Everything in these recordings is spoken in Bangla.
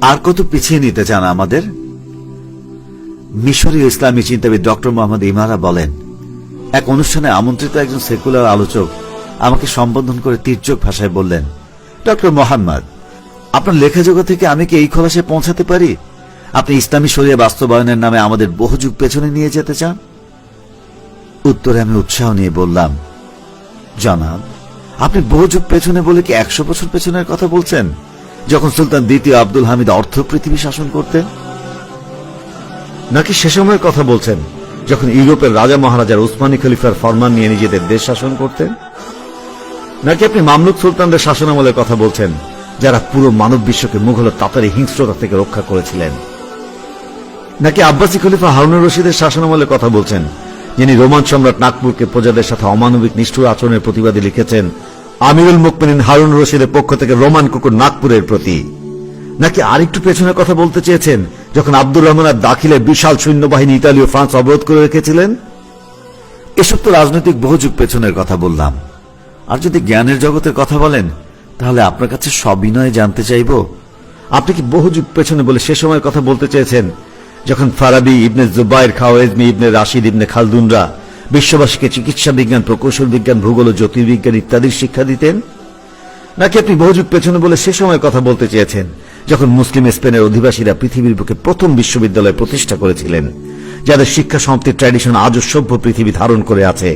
আর কত পিছিয়ে নিতে চান আমাদের? মিশরীয় ইসলামী চিন্তাবিদ ডক্টর মোহাম্মদ ইমারা বলেন, এক অনুষ্ঠানে আমন্ত্রিত একজন সেকুলার আলোচক আমাকে সম্বোধন করে তীর্যক ভাষায় বললেন, ডক্টর মোহাম্মদ, আপনার লেখা জগৎ থেকে আমি কি এই খোলাসায় পৌঁছাতে পারি আপনি ইসলামী শরিয়া বাস্তবায়নের নামে আমাদের বহু যুগ পেছনে নিয়ে যেতে চান? উত্তরে আমি উৎসাহ নিয়ে বললাম, জনাব, আপনি বহু যুগ পেছনে বলে কি 100 বছর পেছনের কথা বলছেন, যখন সুলতান দ্বিতীয় আব্দুল হামিদ অর্ধ পৃথিবী শাসন করতেন? নাকি সে সময়ের কথা বলছেন যখন ইউরোপের রাজা মহারাজার উসমানী খলিফার ফরমান নিয়ে নিজেদের দেশ শাসন করতেন? নাকি আপনি মামলুক সুলতানদের শাসনামলের কথা বলছেন, যারা পুরো মানব বিশ্বকে মুঘল তাতারি হিংস্রতা থেকে রক্ষা করেছিলেন? নাকি আব্বাসী খলিফা হারুনুর রশিদের শাসনামলের কথা বলছেন, যিনি রোমান সম্রাট নাগপুরকে প্রজাদের সাথে অমানবিক নিষ্ঠুর আচরণের প্রতিবাদে লিখেছেন, আমিরুল মুকমিনিন হারুনুর রশিদের পক্ষ থেকে রোমান কুকুর নাগপুরের প্রতি? নাকি আরেকটু পেছনের কথা বলতে চেয়েছেন, যখন আব্দুর রহমান আর দাখিলের বিশাল সৈন্যবাহিনী ইতালি ও ফ্রান্স অবরোধ করে রেখেছিলেন? এসব তো রাজনৈতিক বহু যুগ পেছনের কথা বললাম। আর যদি জ্ঞানের জগতের কথা বলেন, তাহলে আপনার কাছে সবিনয়ে জানতে চাইব, আপনি কি বহু যুগ পেছনে বলে সে সময়ের কথা বলতে চেয়েছেন, যখন ফারাবি, ইবনে জুবাইর, খাওয়ারেজমি, ইবনে রাশিদ, ইবনে খালদুনরা বিশ্ববাসীকে চিকিৎসা বিজ্ঞান, প্রকৌশল বিজ্ঞান, ভূগোল ও জ্যোতির্বিজ্ঞান ইত্যাদির শিক্ষা দিতেন? নাকি আপনি বহু যুগ পেছনে বলে সে সময়ের কথা বলতে চেয়েছেন, যখন মুসলিম স্পেনের অধিবাসীরা পৃথিবীর বুকে প্রথম বিশ্ববিদ্যালয় প্রতিষ্ঠা করেছিলেন, যাদের শিক্ষা সমাপ্তির ট্র্যাডিশন আজও সভ্য পৃথিবী ধারণ করে আছে?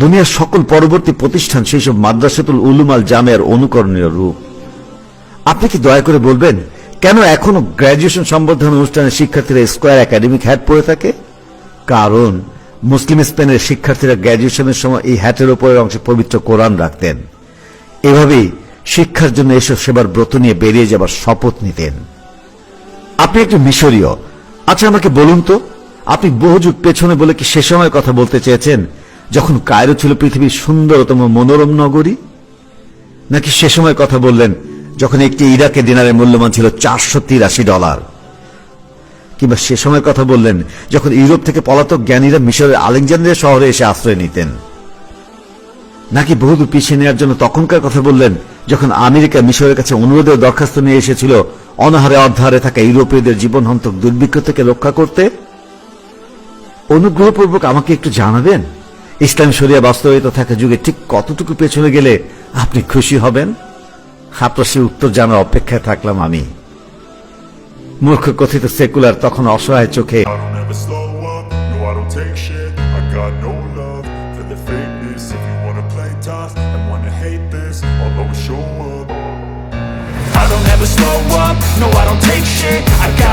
দুনিয়ার সকল পরবর্তী প্রতিষ্ঠান সেই সব মাদ্রাসাতুল উলুম আল জামের অনুকরণীয় রূপ। আপনি কি দয়া করে বলবেন, কেন এখনো গ্র্যাজুয়েশন সম্বর্ধনা অনুষ্ঠানে শিক্ষার্থীরা স্কয়ার একাডেমিক হ্যাট পরে থাকে? কারণ মুসলিম স্পেনের শিক্ষার্থীরা গ্র্যাজুয়েশনের সময় এই হ্যাটের উপরের অংশে পবিত্র কোরআন রাখতেন। এভাবেই শিক্ষার জন্য এসব সেবার ব্রত নিয়ে বেরিয়ে যাবার শপথ নিতেন। আপনি একটু মিশরীয়। আচ্ছা, আমাকে বলুন তো, আপনি বহু যুগ পেছনে বলে কি সে সময় কথা বলতে চেয়েছেন, যখন কায়রো ছিল পৃথিবীর সুন্দরতম মনোরম নগরী? নাকি সে সময় কথা বললেন যখন একটি ইরাকে দিনারের মূল্যমান ছিল $483? কিংবা সে সময় কথা বললেন যখন ইউরোপ থেকে পলাতক জ্ঞানীরা মিশরের আলেকজান্দ্রিয়া শহরে এসে আশ্রয় নিতেন? নাকি বহুদূর পিছিয়ে নেওয়ার জন্য তখনকার কথা বললেন, যখন আমেরিকা মিশরের কাছে অনুরোধের দরখাস্ত নিয়ে এসেছিল অনাহারে অর্ধাহারে থাকা ইউরোপীয়দের জীবনহন্তক দুর্ভিক্ষ থেকে রক্ষা করতে? অনুগ্রহপূর্বক আমাকে একটু জানাবেন, ইসলামী শরিয়া বাস্তবায়িত থাকা যুগে ঠিক কতটুকু পেছনে গেলে আপনি খুশি হবেন? আপনার সে উত্তর জানার অপেক্ষায় থাকলাম আমি। মূর্খ কথিত সেকুলার তখন অসহায় চোখে I don't ever slow up, no I don't take shit. I got